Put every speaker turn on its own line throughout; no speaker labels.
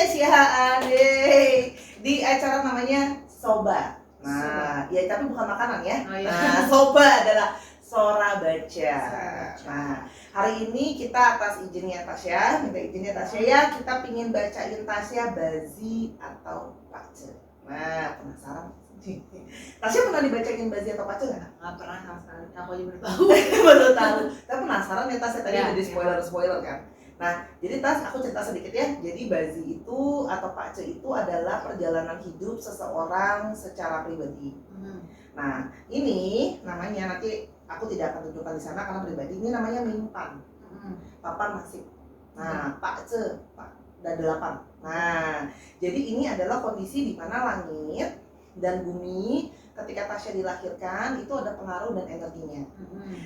sia-siaan di acara namanya Soba. Nah, ya tapi bukan makanan ya.
Oh, iya.
Nah, Soba adalah Sora Baca.
Baca.
Nah, hari ini kita atas izinnya Tasya, minta izinnya Tasya ya, kita pingin bacain Tasya Bazi atau Pace. Nah, penasaran? Tasya pernah dibacain Bazi atau Pace nggak?
Nggak pernah sama sekali, aku aja baru tahu.
Baru tahu. Tapi penasaran ya Tasya tadi
Ya,
udah di
ya.
spoiler kan. Nah, jadi Tas, aku cerita sedikit ya. Jadi Bazi itu atau Pace itu adalah perjalanan hidup seseorang secara pribadi. Nah, ini namanya nanti aku tidak akan tunjukkan di sana karena pribadi. Ini namanya Mimpan. Papan masih. Nah, Pace, dan 8. Nah, jadi ini adalah kondisi di mana langit dan bumi ketika Tasya dilahirkan itu ada pengaruh dan energinya.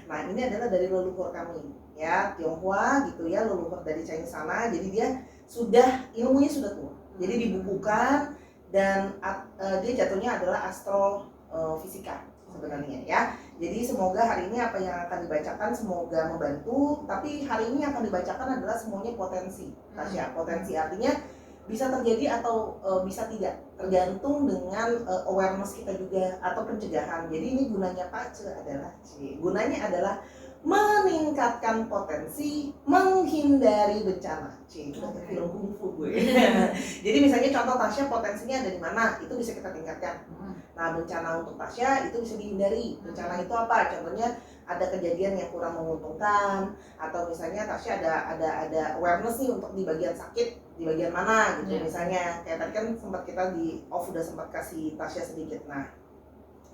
Nah, ini adalah dari leluhur kami, ya Tionghoa gitu ya, leluhur dari Chinese sana. Jadi dia sudah ilmunya sudah tua. Jadi dibukukan dan dia jatuhnya adalah astrofisika sebenarnya ya. Jadi semoga hari ini apa yang akan dibacakan semoga membantu. Tapi hari ini yang akan dibacakan adalah semuanya potensi, Tasya. Potensi artinya bisa terjadi atau bisa tidak, tergantung dengan awareness kita juga atau pencegahan. Jadi ini gunanya Pace adalah gunanya adalah meningkatkan potensi, menghindari bencana. Udah kayak film kungfu gue. Jadi misalnya contoh Tasya potensinya ada di mana, itu bisa kita tingkatkan. Nah, bencana untuk Tasya itu bisa dihindari. Bencana itu apa? Contohnya ada kejadian yang kurang menguntungkan, atau misalnya Tasya ada awareness nih untuk di bagian sakit, di bagian mana gitu. Misalnya kayak tadi kan sempat kita di off udah sempat kasih Tasya sedikit. Nah,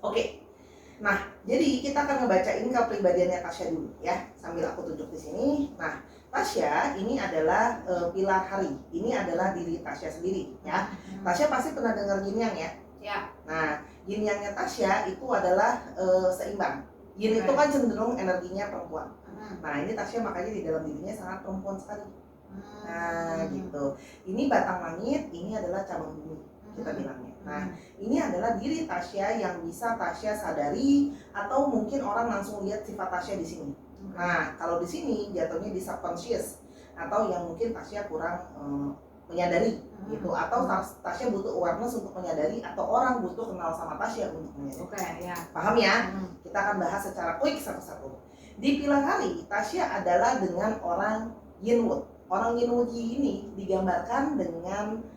oke. Nah, jadi kita akan ngebacain kepribadiannya Tasya dulu ya, sambil aku tunjuk di sini. Nah, Tasya ini adalah pilar hari. Ini adalah diri Tasya sendiri ya. Tasya pasti pernah dengar yin yang ya?
Ya.
Nah, yin yangnya Tasya itu adalah seimbang. Yin itu kan cenderung energinya perempuan. Nah, ini Tasya makanya di dalam dirinya sangat perempuan sekali. Nah, gitu. Ini batang langit, ini adalah cabang bumi kita bilangnya. Nah, ini adalah diri Tasya yang bisa Tasya sadari atau mungkin orang langsung lihat sifat Tasya di sini. Nah, kalau di sini jatuhnya di subconscious atau yang mungkin Tasya kurang menyadari gitu, atau Tasya butuh awareness untuk menyadari atau orang butuh kenal sama Tasya untuk menyadari.
Oke, ya.
Paham ya? Kita akan bahas secara quick satu-satu. Di pilar hari, Tasya adalah dengan orang Yinwood. Orang Yinwood ini digambarkan dengan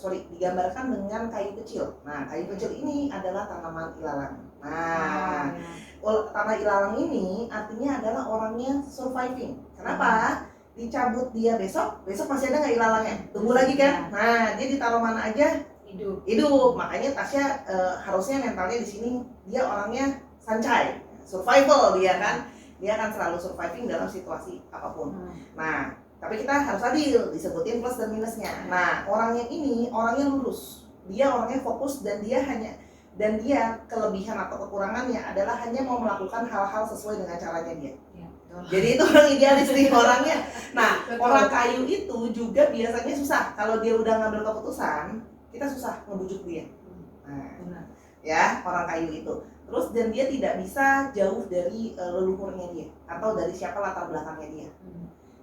digambarkan dengan kayu kecil. Nah, kayu kecil ini adalah tanaman ilalang. Nah, tanah ilalang ini artinya adalah orangnya surviving. Kenapa? Dicabut dia besok masih ada nggak ilalangnya? Tunggu lagi kan? Nah, dia ditaruh mana aja? Hidup. Makanya Tasya harusnya mentalnya di sini dia orangnya sancai, survival dia kan. Dia akan selalu surviving dalam situasi apapun. Nah, tapi kita harus adil, disebutin plus dan minusnya. Nah, orangnya ini orangnya lurus. Dia orangnya fokus dan dia kelebihan atau kekurangannya adalah hanya mau melakukan hal-hal sesuai dengan caranya dia. Jadi itu orang idealis nih orangnya. Nah, orang kayu itu juga biasanya susah. Kalau dia udah ngambil keputusan, kita susah ngebujuk dia. Nah, ya orang kayu itu. Terus dan dia tidak bisa jauh dari leluhurnya dia atau dari siapa latar belakangnya dia.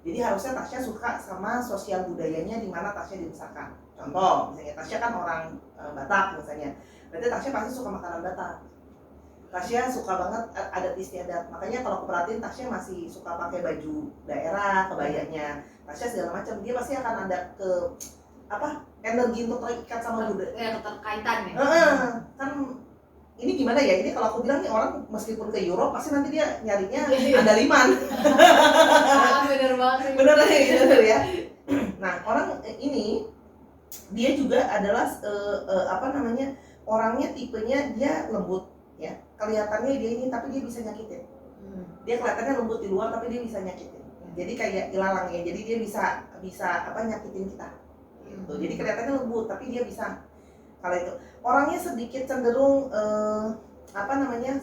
Jadi harusnya Tasya suka sama sosial budayanya di mana Tasya dibesarkan. Contoh, misalnya Tasya kan orang Batak misalnya. Berarti Tasya pasti suka makanan Batak. Tasya suka banget adat istiadat. Makanya kalau aku perhatiin Tasya masih suka pakai baju daerah, kebayanya. Tasya segala macam. Dia pasti akan ada energi untuk terikat sama budaya.
Ya, keterkaitan ya.
Kan ini gimana ya? Ini kalau aku bilang nih orang meskipun ke Eropa pasti nanti dia nyarinya andaliman.
Bener banget.
Bener ya. Nah, orang ini dia juga adalah orangnya tipenya dia lembut ya. Kelihatannya dia ini tapi dia bisa nyakitin. Dia kelihatannya lembut di luar tapi dia bisa nyakitin. Jadi kayak ilalang ya. Jadi dia bisa nyakitin kita. Gitu. Jadi kelihatannya lembut tapi dia bisa. Kalau itu orangnya sedikit cenderung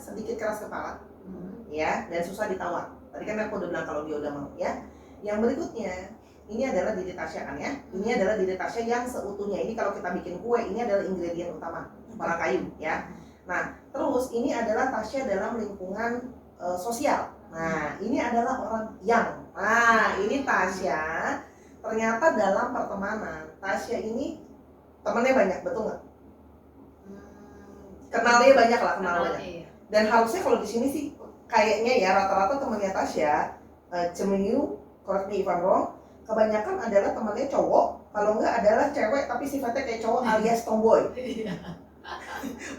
sedikit keras kepala, ya, dan susah ditawar. Tadi kan aku udah bilang kalau dia udah mau, ya. Yang berikutnya, ini adalah diri Tasya kan ya. Ini adalah diri Tasya yang seutuhnya. Ini kalau kita bikin kue, ini adalah ingredient utama, para kayu, ya. Nah, terus ini adalah Tasya dalam lingkungan sosial. Nah, ini adalah orang yang. Nah, ini Tasya ternyata dalam pertemanan Tasya ini temennya banyak, betul nggak? Kenalnya banyak lah, kenal banyak.
Iya.
Dan harusnya kalau di sini sih kayaknya ya rata-rata temannya Tasya, Cemeniu, correct me if I'm wrong, kebanyakan adalah temannya cowok, kalau enggak adalah cewek tapi sifatnya kayak cowok alias tomboy.
Iya.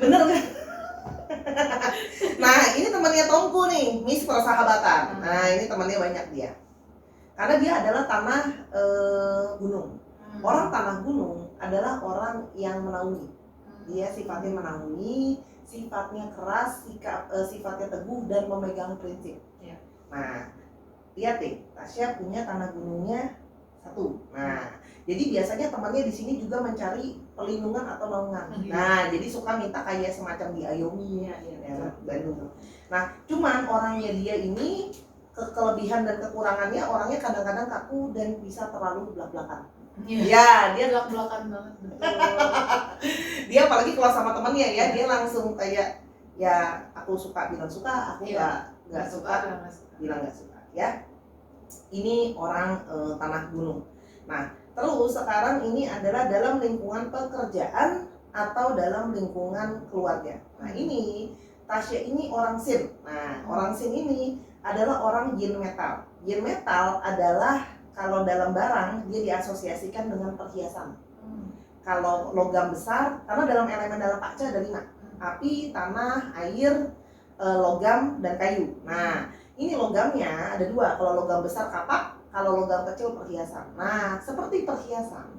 Bener kan? Nah ini temannya Tomku nih, Miss Persahabatan. Nah ini temannya banyak dia, karena dia adalah tanah gunung. Orang tanah gunung adalah orang yang menaungi. Dia sifatnya menaungi, sifatnya keras, sifatnya teguh dan memegang prinsip.
Iya.
Nah, lihat deh, Tasya punya tanah gunungnya 1. Nah, jadi biasanya temannya di sini juga mencari perlindungan atau naungan. Nah, jadi suka minta kayak semacam diayomi ya, Bandung. Nah, cuman orangnya dia ini kelebihan dan kekurangannya, orangnya kadang-kadang kaku dan bisa terlalu belak-belakan. Ya, dia
belak-belakan banget, betul.
Dia apalagi kalau sama temennya ya, dia langsung kayak ya aku suka bilang suka, aku nggak suka bilang nggak suka ya. Ini orang tanah gunung. Nah terus sekarang ini adalah dalam lingkungan pekerjaan atau dalam lingkungan keluarga. Nah ini Tasya ini orang Sin. Nah orang Sin ini adalah orang yin metal. Yin metal adalah kalau dalam barang dia diasosiasikan dengan perhiasan. Kalau logam besar, karena dalam elemen dalam Pakca ada 5, api, tanah, air, logam, dan kayu. Nah ini logamnya ada 2, kalau logam besar kapak, kalau logam kecil perhiasan. Nah seperti perhiasan,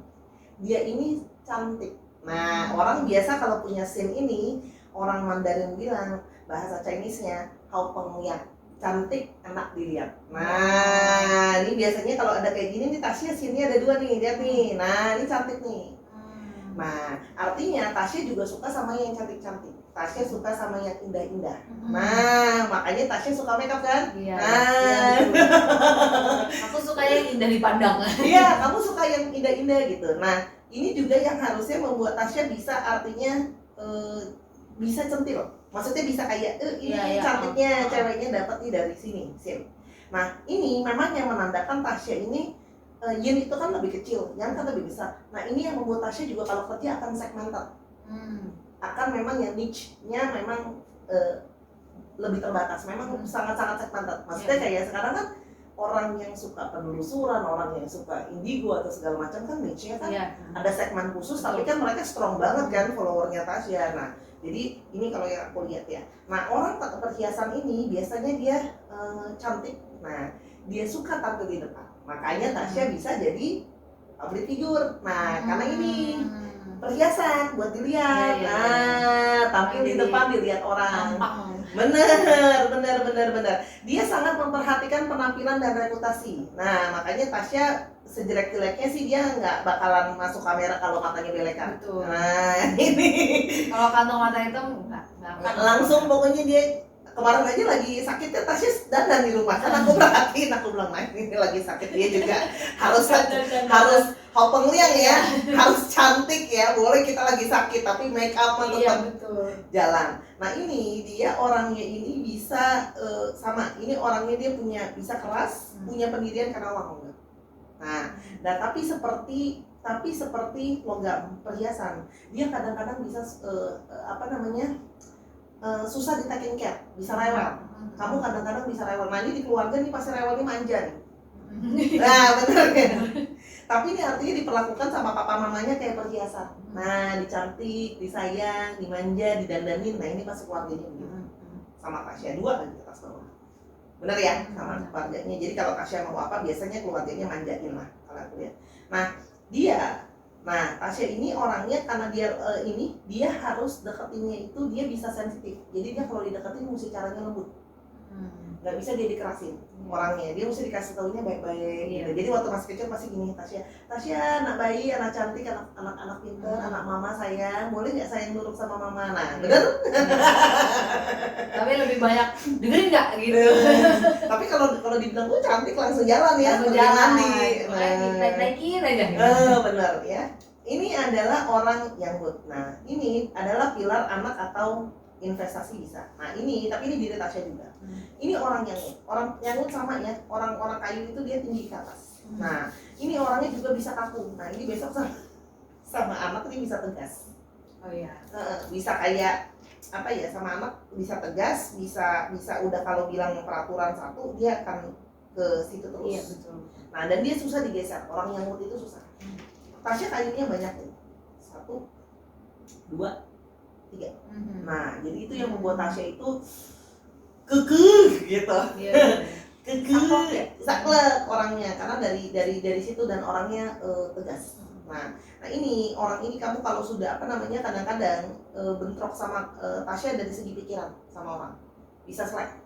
dia ini cantik. Nah orang biasa kalau punya Sin ini, orang Mandarin bilang bahasa Chinese-nya Hao Peng Liang, cantik enak dilihat. Nah ini biasanya kalau ada kayak gini nih Tasya Sinnya ada 2 nih, lihat nih. Nah ini cantik nih. Nah artinya Tasya juga suka sama yang cantik-cantik. Tasya suka sama yang indah-indah. Nah makanya Tasya suka makeup kan?
Iya.
Nah
Iya, aku suka yang indah dipandang.
iya kamu suka yang indah-indah gitu. Nah ini juga yang harusnya membuat Tasya bisa artinya bisa centil. Maksudnya bisa kayak ini cantiknya ceweknya dapat nih dari sini, Sin. Nah ini memang yang menandakan Tasya ini yin itu kan lebih kecil, yang kan lebih besar. Nah ini yang membuat Tasya juga kalau kerja akan segmented, akan memang yang niche-nya memang lebih terbatas, memang sangat-sangat segmented. Maksudnya kayak sekarang kan orang yang suka penelusuran, orang yang suka indigo atau segala macam kan niche-nya kan ada segmen khusus, tapi kan mereka strong banget kan followernya Tasya. Nah jadi ini kalau yang aku lihat ya. Nah orang perhiasan ini biasanya dia cantik. Nah dia suka tampil di depan. Makanya Tasya bisa jadi public figure. Nah karena ini perhiasan buat dilihat. Nah tampil di depan dilihat orang. Bener. Dia sangat memperhatikan penampilan dan reputasi. Nah makanya Tasya sejelek-jeleknya sih dia nggak bakalan masuk kamera kalau matanya belekan.
Betul.
Nah ini
kalau kantong mata itu nggak
langsung pokoknya dia kemarin aja lagi sakitnya Tasya dandan di rumah kan aku perhatiin, aku bilang nah ini lagi sakit dia juga harus Hao Peng Liang ya, harus cantik ya, boleh kita lagi sakit tapi make up tetap jalan. Nah ini dia orangnya ini bisa sama, ini orangnya dia punya bisa keras, punya pendirian karena uang. Nah, dan tapi seperti logam perhiasan, dia kadang-kadang bisa susah di taking care, bisa rewel. Kamu kadang-kadang bisa rewel. Nah ini di keluarga nih pasti rewelnya manja nih. Nah bener kan? Tapi ini artinya diperlakukan sama papa mamanya kayak perhiasan. Nah dicantik, disayang, dimanja, didandanin. Nah ini pasti keluarganya begitu. Sama Tasya 2 lagi atas bawah. Bener ya, sama keluarganya. Jadi kalau Tasya mau apa biasanya keluarganya manjain lah kalau aku lihat. Nah Tasya ini orangnya karena dia dia harus deketinnya itu dia bisa sensitif. Jadi dia kalau dideketin mesti caranya lembut. Nggak bisa dia dikerasin orangnya, dia mesti dikasih taunya baik-baik gitu. Jadi waktu masih kecil pasti gini, Tasya anak bayi, anak cantik, anak pintar, anak mama sayang, boleh nggak sayang nurut sama mama? Nah bener?
Tapi lebih banyak dengerin nggak gitu.
Tapi kalau dibilang gue cantik langsung jalan ya,
naikin aja.
Bener ya. Ini adalah orang yang good. Nah ini adalah pilar anak atau investasi bisa. Nah ini, tapi ini diri Tasya juga. Ini orang yang sama ya, orang-orang kayu itu dia tinggi ke atas. Nah, ini orangnya juga bisa kaku. Nah, ini besok sama anak ini bisa tegas.
Oh iya.
Bisa kayak apa ya, sama anak bisa tegas, bisa udah kalau bilang peraturan satu dia akan ke situ terus.
Iya betul.
Nah, dan dia susah digeser. Orang yang mood itu susah. Tasya kayunya banyak tuh. 1, 2, 3. Nah, jadi itu yang membuat Tasya itu kekeh gitu.
Iya.
Kekeh, saklek orangnya karena dari situ dan orangnya tegas. Nah ini orang ini kamu kalau sudah apa namanya kadang-kadang bentrok sama Tasya dari segi pikiran sama orang bisa selek.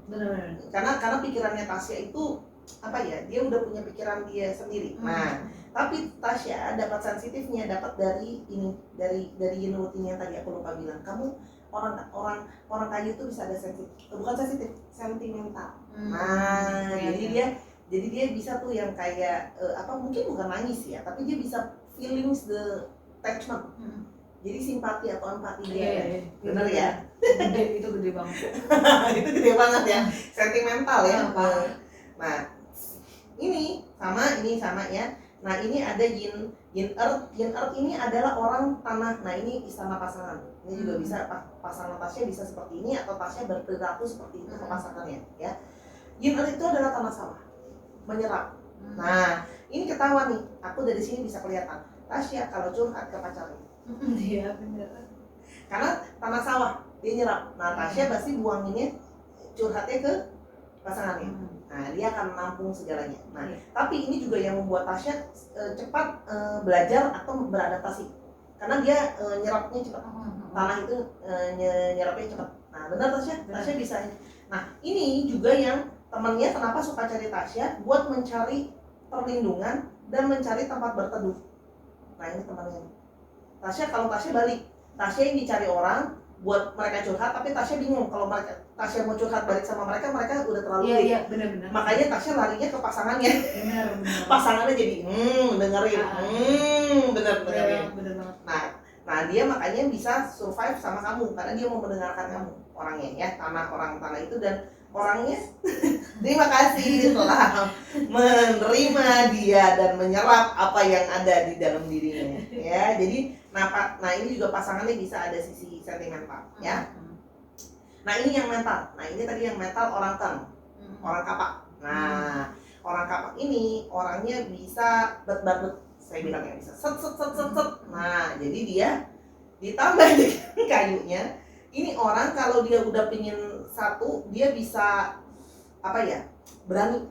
Benar-benar.
Karena pikirannya Tasya itu apa ya, dia udah punya pikiran dia sendiri. Nah tapi Tasya dapat sensitifnya, dapat dari ini dari yin yang tadi aku lupa bilang. Kamu orang kayu itu bisa ada sensitif, bukan sensitif, sentimental. Nah jadi dia bisa tuh yang kayak apa, mungkin bukan nangis ya, tapi dia bisa feelings the attachment. Jadi simpati atau empati dia. Bener ya?
Gede, itu gede banget.
Itu gede banget ya, sentimental ya. Nah ini sama ya. Nah ini ada yin earth ini adalah orang tanah. Nah ini istana pasangan. Ini juga bisa pasangan Tasya bisa seperti ini atau Tasya berperilaku seperti itu ke pasangannya ya. Yin earth itu adalah tanah sawah, menyerap. Nah ini ketahuan nih, aku dari sini bisa kelihatan Tasya kalau curhat ke pacarnya.
Iya benar.
Karena tanah sawah dia nyerap. Nah Tasya pasti buanginnya curhatnya ke pasangannya. Nah dia akan menampung segalanya. Nah tapi ini juga yang membuat Tasya cepat belajar atau beradaptasi karena dia nyerapnya cepat. Tanah itu nyerapnya cepat. Nah benar Tasya bisa. Nah ini juga yang temannya kenapa suka cari Tasya, buat mencari perlindungan dan mencari tempat berteduh. Nah ini temannya. Tasya kalau Tasya balik, Tasya yang dicari orang buat mereka curhat, tapi Tasya bingung kalau Tasya mau curhat balik sama mereka udah terlalu
Iya iya benar-benar.
Makanya Tasya larinya ke pasangannya.
Benar.
Pasangannya jadi dengerin, bener
Benar banget.
Nah dia makanya bisa survive sama kamu karena dia mau mendengarkan kamu orangnya ya, orang tanah itu, dan orangnya terima kasih telah menerima dia dan menyerap apa yang ada di dalam dirinya ya. Jadi nah ini juga pasangannya bisa ada sisi sentimental ya. Nah ini yang mental. Nah ini tadi yang mental orang orang kapak. Nah orang kapak ini orangnya bisa bet, saya bilangnya bisa set. Nah jadi dia ditambah dengan kayunya. Ini orang kalau dia udah pingin satu, dia bisa apa ya, berani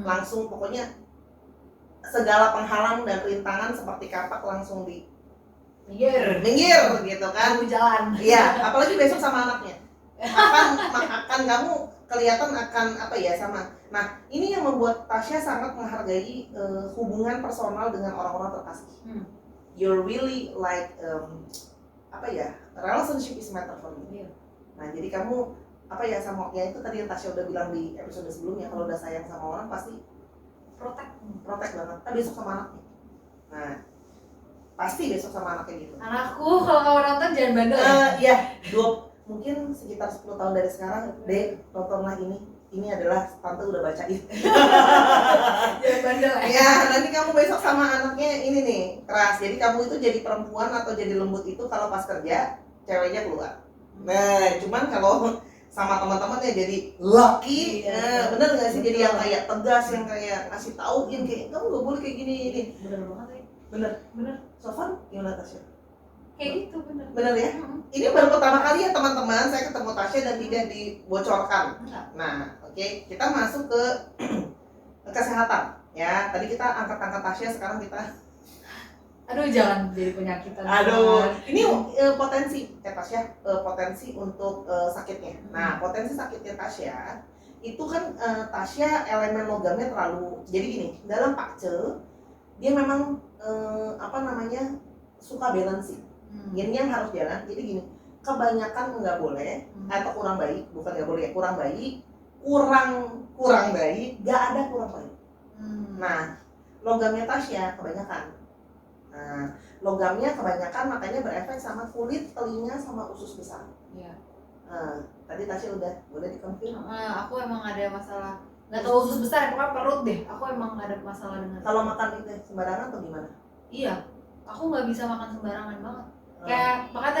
langsung, pokoknya segala penghalang dan rintangan seperti kapak langsung di minggir gitu kan.
Jalan.
Iya, apalagi besok sama anaknya akan kamu kelihatan akan apa ya sama. Nah ini yang membuat Tasya sangat menghargai hubungan personal dengan orang-orang terkasih. You're really like apa ya, relationship is matter for me. Nah jadi kamu apa ya, sama ya itu tadi yang Tasya udah bilang di episode sebelumnya, kalau udah sayang sama orang pasti protect banget. Tapi besok sama anaknya, nah pasti besok sama anaknya gitu.
Anakku kalau kamu nonton jangan bandel.
Iya, mungkin sekitar 10 tahun dari sekarang, Dek, tontonlah ini adalah tante udah bacain.
Jangan bandel
ya. Nanti kamu besok sama anaknya ini nih keras. Jadi kamu itu jadi perempuan atau jadi lembut itu kalau pas kerja ceweknya keluar. Nah cuman kalau sama teman-temannya jadi laki. Bener nggak sih, jadi yang kayak tegas, yang kayak ngasih tahu, yang kayak kamu nggak boleh kayak gini.
Bener banget ya.
Bener. Sofan gimana Tasya?
Kayak gitu
bener ya. Ini baru pertama kali ya teman-teman saya ketemu Tasya dan tidak dibocorkan. Nah oke, kita masuk ke kesehatan ya. Tadi kita angkat-angkat Tasya, sekarang kita
aduh jangan jadi penyakitan.
Ini potensi Tasya, potensi untuk sakitnya. Nah potensi sakitnya Tasya itu kan Tasya elemen logamnya terlalu, jadi gini, dalam Pakce dia memang apa namanya, suka balancing. Yin-yang harus jalan. Jadi gini, kebanyakan nggak boleh atau kurang baik, bukan nggak boleh ya, kurang baik, kurang baik, nggak ada kurang baik. Nah logamnya Tasya kebanyakan. Nah logamnya kebanyakan makanya berefek sama kulit, telinga, sama usus besar.
Iya.
Tadi Tasya udah boleh dikonfirm.
Aku emang ada masalah Nggak tahu usus besar ya, pokoknya perut deh. Aku emang ada masalah dengan.
Kalau makan itu sembarangan atau gimana?
Iya, aku nggak bisa makan sembarangan banget. Kayak makanya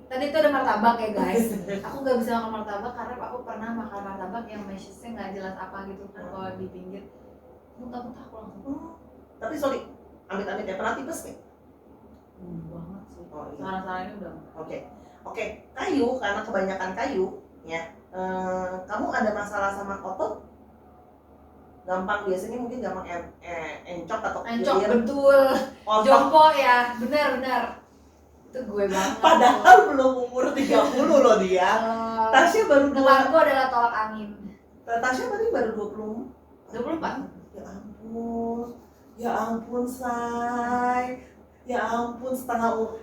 tadi itu ada martabak ya guys. Aku nggak bisa makan martabak karena aku pernah makan martabak yang meshesnya nggak jelas apa gitu kan, kalau di pinggir muntah-muntah aku langsung.
Tapi sorry, amit-amit ya, pernah tipes nih?
Banget sih.
Oh iya.
Salah-salah ini udah.
Oke, kayu, karena kebanyakan kayu ya. Kamu ada masalah sama otot? Gampang, biasanya mungkin gampang encok atau
Encok,
gelir.
betul.
Otot.
Jompo ya, benar. Itu gue banget.
Padahal belum umur 30 loh dia. Tasya baru
Depanku adalah tolak angin.
Tasya berarti baru
24.
Ya ampun, say. Ya ampun,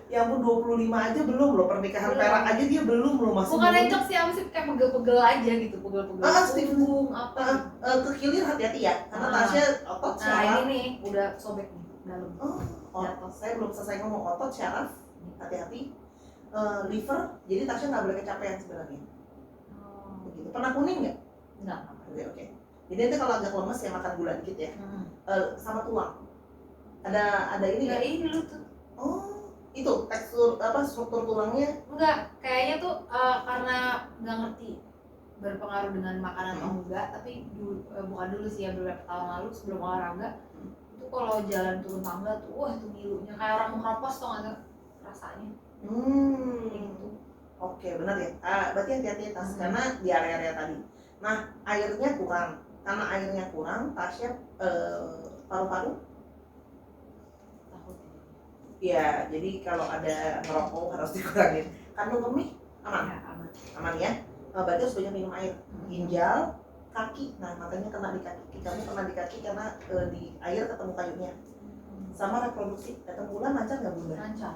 ya ampun 25 aja belum loh, pernikahan
Belum.
perak aja dia belum loh, masih
Bukan
belum.
encok sih, apa sih, kayak pegel-pegel aja gitu, pegel-pegel.
Stephen.
Apa?
Kekilir hati-hati ya, karena Tasya otot
Nah
syaraf.
ini nih, udah sobek nih, dalam.
Saya belum selesai ngomong otot syaraf, hati-hati. Liver, jadi Tasya nggak boleh kecapean sebenarnya. Begitu. Pernah kuning nggak?
Enggak.
Oke. Jadi nanti kalau agak lemes ya makan gula dikit ya. Sama tulang. Ada ini
Ya
nggak?
ini lu tuh.
Itu tekstur struktur tulangnya.
Enggak, kayaknya tuh karena nggak ngerti berpengaruh dengan makanan atau enggak, tapi bukan dulu sih ya, beberapa tahun lalu sebelum olahraga itu kalau jalan turun tangga tuh, wah itu ngilunya kayak orang mau keropos tuh, nggak rasanya. Gitu.
Oke, benar ya. Berarti hati-hati Tas, karena di area-area tadi. Nah, airnya kurang. Karena airnya kurang, Tasya paru-paru. Ya, jadi kalau ada ngerokok harus dikurangin. Kandung kemih aman.
Ya,
Aman ya. Berarti harus banyak minum air. Ginjal, kaki. Nah, makanya kena di kaki. Kamu kena di kaki karena di air ketemu kayunya. Sama reproduksi, datang bulan lancar nggak bunda?
Lancar.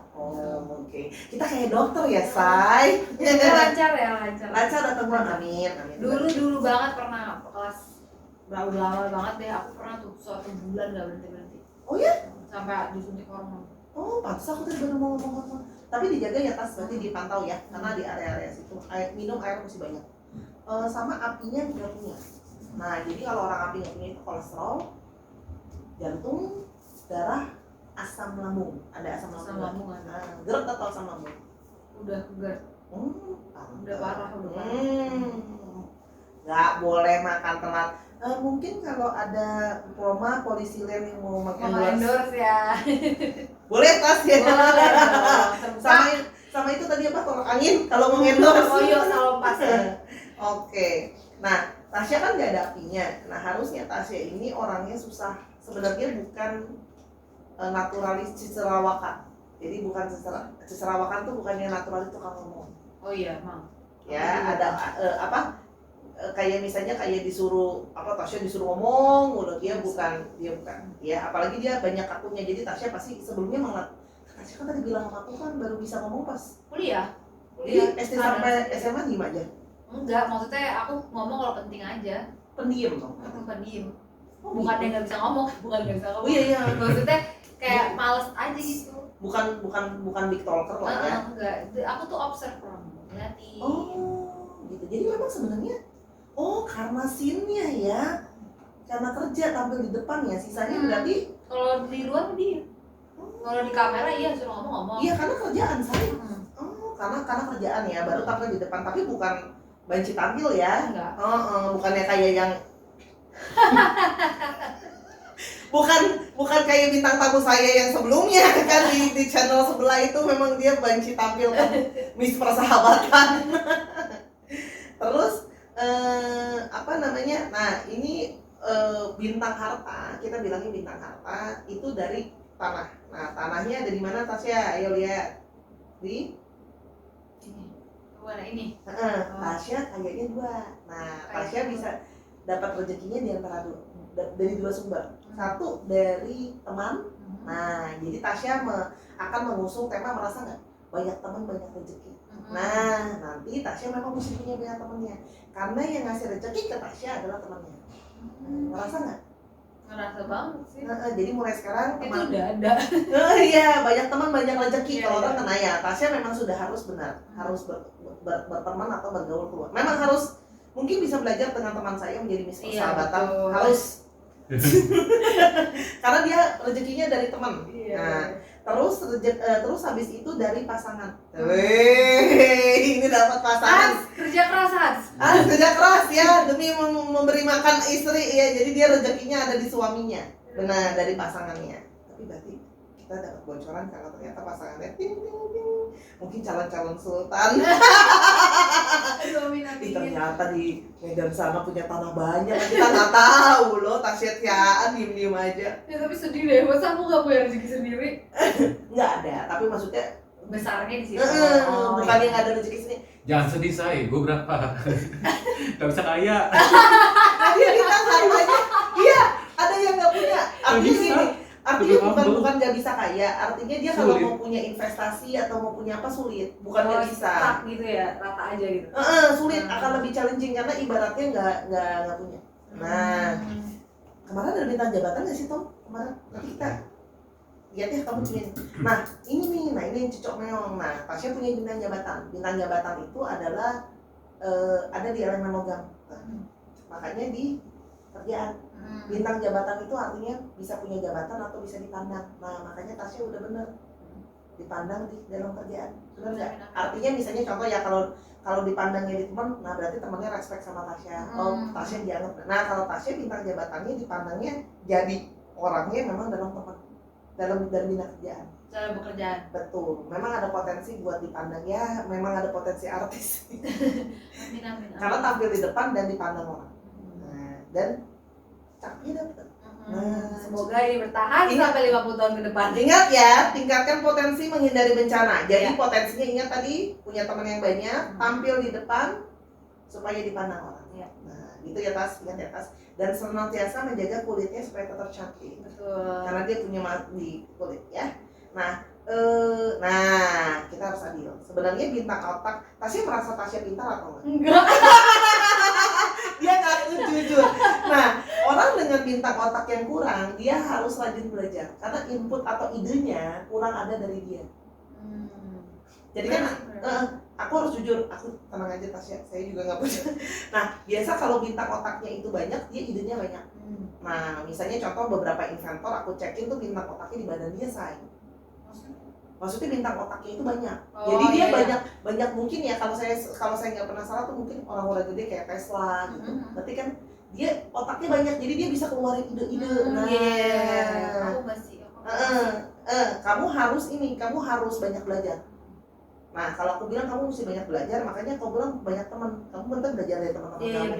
Oke. Kita kayak dokter ya, Say.
Lancar ya, lancar.
Lancar datang bulan, amin.
Dulu banget pernah kelas berapa lama banget deh, aku pernah tuh suatu bulan nggak berhenti.
Oh ya?
Sampai disuntik hormon.
Pantas aku tadi baru mau ngomong. Tapi dijaga ya Tas, berarti dipantau ya, karena di area-area situ minum air mesti banyak. Sama apinya nggak punya. Nah, jadi kalau orang api nggak punya itu kolesterol, jantung, darah, asam lambung. Ada asam lambung. GERD atau asam lambung?
Udah GERD. Udah parah.
Nggak boleh makan telat. Mungkin kalau ada Proma Polisilen yang mau
endorse ya.
Boleh Tas ya.
Boleh.
Sama itu tadi apa, tolak angin kalau mau endorse.
Oh iya, salah pas ya.
Oke. Nah, Tasya kan nggak ada apinya. Nah, harusnya Tasya ini orangnya susah. Sebenarnya bukan naturalis ciserawakan. Jadi bukan ciserawakan tuh bukannya naturalis tukang ngomong.
Oh iya, Mang.
Ya, ada kayak misalnya kayak disuruh Tasya disuruh ngomong, mulut dia bukan. Ya, apalagi dia banyak kakunya. Jadi Tasya pasti sebelumnya malah Tasya kan tadi bilang sama aku kan baru bisa ngomong pas
kuliah.
Jadi SD sampai SMA diem aja.
Enggak, maksudnya aku ngomong kalau penting aja.
Pendiam dong.
Aku pendiam. Bukan dia nggak bisa ngomong, bukan nggak bisa ngomong.
Iya.
Maksudnya kayak males aja gitu.
Bukan big talker lah ya.
Enggak, aku tuh observe orang, ngeliatin.
Gitu. Jadi memang sebenarnya karena scene-nya ya. Karena kerja tampil di depan ya, sisanya berarti
kalau di luar dia. Kalau di kamera iya suruh ngomong.
Iya, karena kerjaan saya. Karena kerjaan ya, baru tampil di depan, tapi bukan banci tampil ya.
Enggak.
Bukannya kayak yang bukan kayak bintang tamu saya yang sebelumnya kan di channel sebelah itu memang dia banci tampil kan Miss Persahabatan. Terus nah ini bintang harta, kita bilangnya bintang harta itu dari tanah. Nah, tanahnya ada di mana Tasya? Ayo lihat. Di
Mana ini?
Tasya kayaknya 2. Nah, Tasya bisa dapat rezekinya dari 2 sumber. Satu dari teman. Nah, jadi Tasya akan mengusung tema merasa nggak banyak teman banyak rezeki. Nah, nanti Tasya memang mesti punya banyak temannya. Karena yang ngasih rezeki ke Tasya adalah temannya. Ngerasa nggak?
Ngerasa banget sih.
Jadi mulai sekarang
itu udah ada.
Iya, banyak teman banyak rezeki.
Iya,
Kalau
iya.
orang kena ya, Tasya memang sudah harus benar, harus berteman atau bergaul keluar. Memang harus mungkin bisa belajar dengan teman saya menjadi misal
Iya,
sahabatan
betul.
harus karena dia rezekinya dari teman. Nah, terus habis itu dari pasangan. Ini dapat pasangan.
Kerja keras Hans.
Kerja keras ya demi memberi makan istri ya. Jadi dia rezekinya ada di suaminya. Benar, dari pasangannya. Tapi berarti kita dapat bocoran kalau ternyata pasangannya ting ting ting. Mungkin calon-calon sultan. Ternyata di Medan sana punya tanah banyak, kita nggak tahu loh. Tasya-tiaan diem-diem aja.
Ya tapi sedih deh, masa aku gak punya rezeki sendiri?
Nggak ada, tapi maksudnya
Besarnya di situ.
bukan yang ada rezeki sini.
Jangan sedih say, gue berapa? Gak bisa kaya.
Nah, dia bilang harganya, iya ada yang nggak punya. Artinya
bisa.
gini, artinya
Lebih
bukan
humble.
bukan nggak bisa kaya, artinya dia kalau
Sulit.
mau punya investasi atau mau punya apa sulit, bukan nggak bisa.
Stuck gitu ya, rata aja gitu.
Sulit, akan lebih challenging karena ibaratnya nggak punya. Nah, kemarin ada bintang jabatan nggak sih Tom? Kemarin nanti kita lihat ya kamu punya. Nah ini yang cocok meong. Nah Tasya punya bintang jabatan. Bintang jabatan itu adalah ada di elemen logam. Makanya di kerjaan. Bintang jabatan itu artinya bisa punya jabatan atau bisa dipandang. Nah makanya Tasya udah bener dipandang di dalam kerjaan. Bener nggak? Artinya misalnya contoh ya kalau dipandangnya di teman, nah berarti temannya respect sama Tasya. Oh Tasya dianggap. Nah kalau Tasya bintang jabatannya dipandangnya jadi orangnya memang dalam teman, dalam bidang kerjaan.
Cara bekerjaan.
Betul. Memang ada potensi buat dipandang ya. Memang ada potensi artis.
Amin.
Karena tampil di depan dan dipandang orang. Nah dan cakepnya dapet.
Semoga ini bertahan
Ingat.
sampai 50 tahun ke depan.
Ingat ya, tingkatkan potensi menghindari bencana. Jadi potensinya ingat tadi punya teman yang banyak, tampil di depan supaya dipandang orang.
Ya.
Nah, gitu ya Tas, ingat ya Tas. Dan senantiasa menjaga kulitnya supaya tetap cantik.
Betul.
Karena dia punya di kulit ya. Nah, kita harus adil. Sebenarnya bintang otak, Tasya merasa Tasya pintar atau enggak?
Enggak.
Dia ngaku jujur. Nah, orang dengan bintang otak yang kurang, dia harus rajin belajar karena input atau idenya kurang ada dari dia. Jadi kan aku harus jujur, aku tenang aja Tasya, saya juga nggak punya. Nah, biasa kalau bintang otaknya itu banyak, dia idenya banyak. Nah, misalnya contoh beberapa inventor aku cekin tuh bintang otaknya di badan dia say. Maksudnya bintang otaknya itu banyak. Jadi dia banyak mungkin ya kalau saya nggak pernah salah tuh mungkin orang-orang gede kayak Tesla gitu. Berarti kan dia otaknya banyak, jadi dia bisa keluarin ide-ide.
Aku masih.
Kamu harus banyak belajar. Nah, kalau aku bilang kamu mesti banyak belajar, makanya kau bilang banyak teman. Kamu bentar belajar dari teman-teman kamu.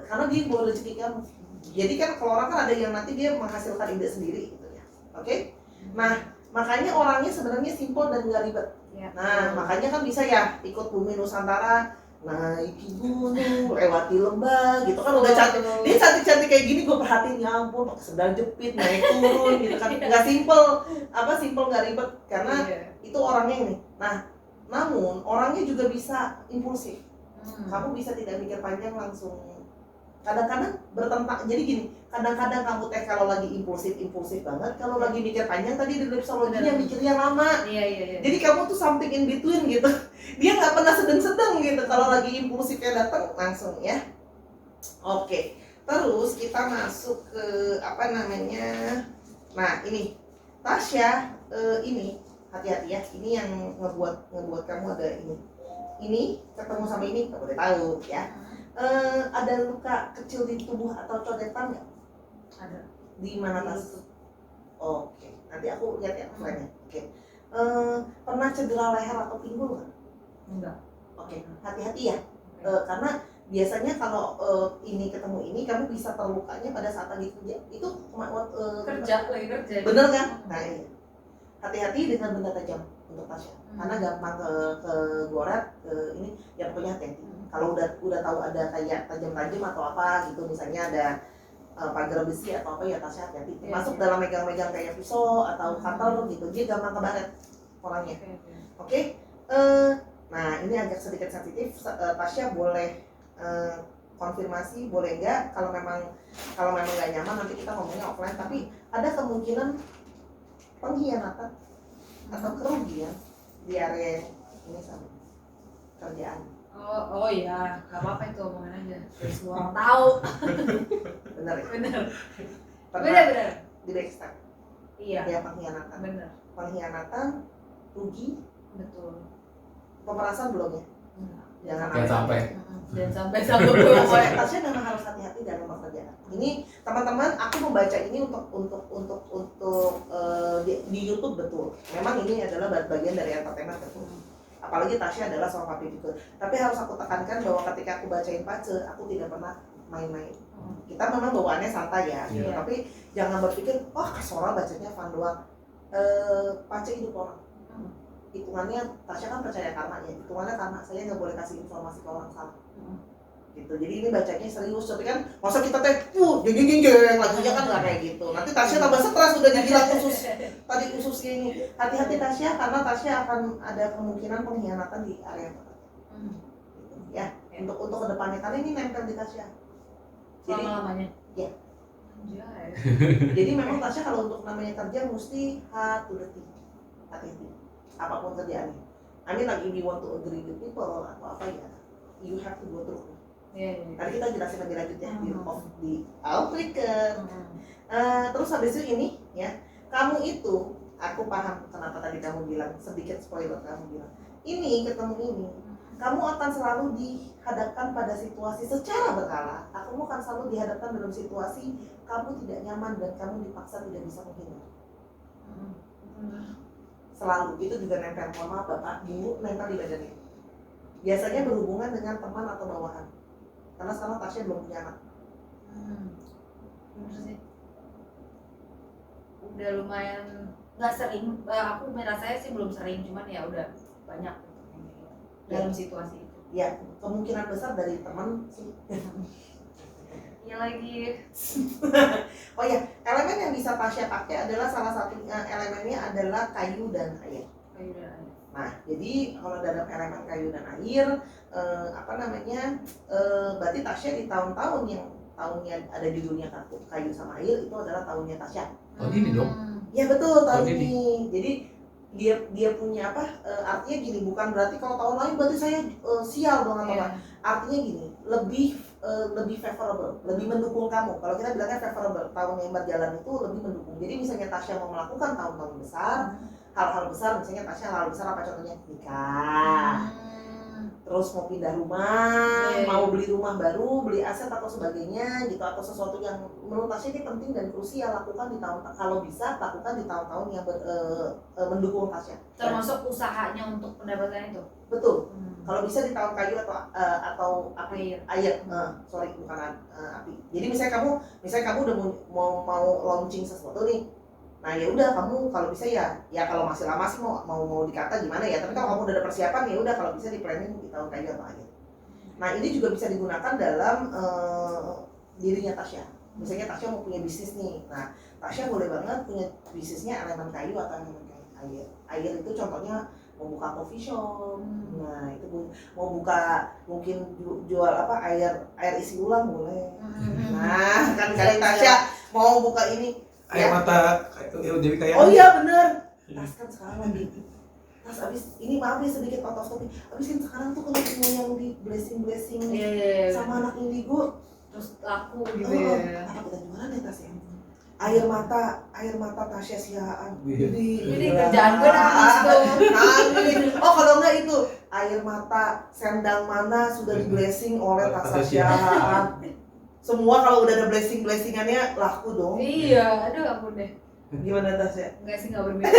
Karena dia bawa rezeki kamu. Jadi kan kalau orang kan ada yang nanti dia menghasilkan ide sendiri gitu ya. Oke? Nah, makanya orangnya sebenarnya simpel dan nggak ribet. Nah, makanya kan bisa ya ikut Bumi Nusantara, naiki gunung, lewati lembah gitu kan udah cantik. Dia cantik-cantik kayak gini gue perhatiin, ya ampun pakai sendal jepit naik turun gitu kan. Nggak simpel nggak ribet karena itu orangnya ini. Nah, namun orangnya juga bisa impulsif. Kamu bisa tidak mikir panjang langsung. Kadang-kadang bertentang. Jadi gini, kadang-kadang kamu kalau lagi impulsif banget, kalau lagi mikir panjang tadi di psikologinya mikirnya lama.
Iya.
Jadi kamu tuh something in between gitu. Dia nggak pernah sedang-sedang gitu. Kalau lagi impulsifnya datang langsung ya. Oke. Terus kita masuk ke apa namanya? Nah ini Tasya, ini hati-hati ya. Ini yang ngebuat kamu ada ini. Ini ketemu sama ini nggak boleh tahu ya. Ada luka kecil di tubuh atau codetan nggak?
Ada.
Di mana Tas? Oke, nanti aku lihat ya frame-nya. Oke. Pernah cedera leher atau pinggul nggak?
Enggak.
Oke, hati-hati ya. Karena biasanya kalau ini ketemu ini, kamu bisa terlukanya pada saat lagi kerja. Itu
Lagi kerja.
bener kan? Nah iya. Hati-hati dengan benda tajam untuk Tasya. Karena gampang ke goret, ini yang punya hati-hati. Kalau udah tahu ada kayak tajam-tajam atau apa gitu, misalnya ada pagar besi atau apa ya Tasya hati-hati. Masuk dalam megang-megang kayak pisau atau cutter gitu, dia gampang kebaret orangnya. Oke. Nah ini agak sedikit sensitif. Tasya boleh konfirmasi, boleh enggak? Kalau memang nggak nyaman nanti kita ngomongnya offline. Tapi ada kemungkinan pengkhianatan atau kerugian di area ini sama kerjaan.
Oh iya, nggak apa-apa itu omongan aja. Biar semua orang tahu.
Bener ya?
Bener.
Pernah
Bener.
di backstab,
Iya.
ya pengkhianatan.
Bener.
Pengkhianatan, rugi,
Betul.
pemerasan belum ya? Jangan
sampai.
Jangan sampai belum.
Tasya memang harus hati-hati dalam pekerjaan. Ini teman-teman, aku membaca ini untuk di YouTube betul. Memang ini adalah bagian dari entertainment betul. Apalagi Tasya adalah seorang public figure. Tapi harus aku tekankan bahwa ketika aku bacain Pace, aku tidak pernah main-main. Kita memang bawaannya santai ya, gitu.
Iya.
Tapi jangan berpikir, wah Kasora bacanya fun doang. Pace hidup orang. Hitungannya, Tasya kan percaya karma ya. Hitungannya karma, saya nggak boleh kasih informasi ke orang salah. Gitu. Jadi ini bacanya serius, tapi kan masa kita jeng lagunya kan nggak kayak gitu. Nanti Tasya tambah stres udah dibilang ususnya ini. Hati-hati Tasya, karena Tasya akan ada kemungkinan pengkhianatan di area pekerjaan. Gitu, ya. Untuk kedepannya, karena ini nempel di Tasya. Jadi
Selama-lamanya?
Iya.
Anjay.
Jadi memang Tasya kalau untuk namanya kerja mesti hati-hati. Apapun kerjaannya. I mean like if you want to agree with people atau apa ya, you have to go through.
Iya.
Tadi kita jelasin lebih lanjut ya di Afrika. Terus habis itu ini ya, kamu itu, aku paham kenapa tadi kamu bilang, sedikit spoiler kamu bilang, ini ketemu ini, kamu akan selalu dihadapkan pada situasi secara berkala. Kamu akan selalu dihadapkan dalam situasi kamu tidak nyaman dan kamu dipaksa tidak bisa menghindar. Selalu, itu juga nempel, mohon maaf Bapak, Ibu, nempel di badannya. Biasanya berhubungan dengan teman atau bawahan. Karena sekarang Tasya belum punya anak.
Bener sih. Udah lumayan nggak sering. Aku merasanya sih belum sering, cuman ya udah banyak dalam situasi itu.
Ya, kemungkinan besar dari teman sih.
Ya lagi.
Oh ya, elemen yang bisa Tasya pakai adalah salah satu elemennya adalah kayu dan air.
Kayu dan air.
Nah, jadi kalau dalam elemen kayu dan air, berarti Tasya di tahun-tahun yang tahunnya ada judulnya kayu sama air itu adalah tahunnya Tasya.
Tahun ini dong?
Ya betul, tahun
Tahun
ini. Jadi dia punya apa? Artinya gini, bukan berarti kalau tahun lain berarti saya sial dong atau apa. Artinya gini, lebih favorable, lebih mendukung kamu. Kalau kita bilangnya favorable, tahun yang berjalan itu lebih mendukung. Jadi misalnya Tasya mau melakukan tahun-tahun besar, hal-hal besar, misalnya Tasya hal besar apa contohnya? Nikah, terus mau pindah rumah, mau beli rumah baru, beli aset atau sebagainya gitu, atau sesuatu yang menurut Tasya ini penting dan krusial, lakukan di tahun, kalau bisa lakukan di tahun-tahun yang mendukung Tasya.
Termasuk usahanya untuk pendapatan itu.
Betul. Kalau bisa di tahun kayu atau api, air. Sorry, bukan api. Jadi misalnya kamu udah mau launching sesuatu nih. Nah ya udah, kamu kalau bisa ya kalau masih lama sih mau dikata gimana ya, tapi kalau kamu udah ada persiapan ya udah, kalau bisa di planning di tahun kayu atau air. Nah ini juga bisa digunakan dalam dirinya Tasya. Misalnya Tasya mau punya bisnis nih. Nah Tasya boleh banget punya bisnisnya elemen kayu atau elemen air. Air itu contohnya mau buka coffee shop, nah itu mau buka mungkin jual apa air isi ulang boleh. Nah kan kali Tasya mau buka ini
air mata jadi kayak
oh iya bener. Tas kan sekarang lagi abis ini, maaf ya sedikit out of topic, abis kan sekarang tuh kalau semua yang di blessing sama anak indigo
terus laku gitu ya.
Apa kita jualan ya Tas ya? Air mata Tasya Sihaan.
Jadi kerjaan gue nangis tuh.
Oh kalau enggak itu air mata sendang mana sudah di blessing oleh Tasya Sihaan. Semua kalau udah ada blessingannya laku dong.
Iya, aduh ampun deh.
Gimana Tasya?
Enggak sih, enggak berbeda.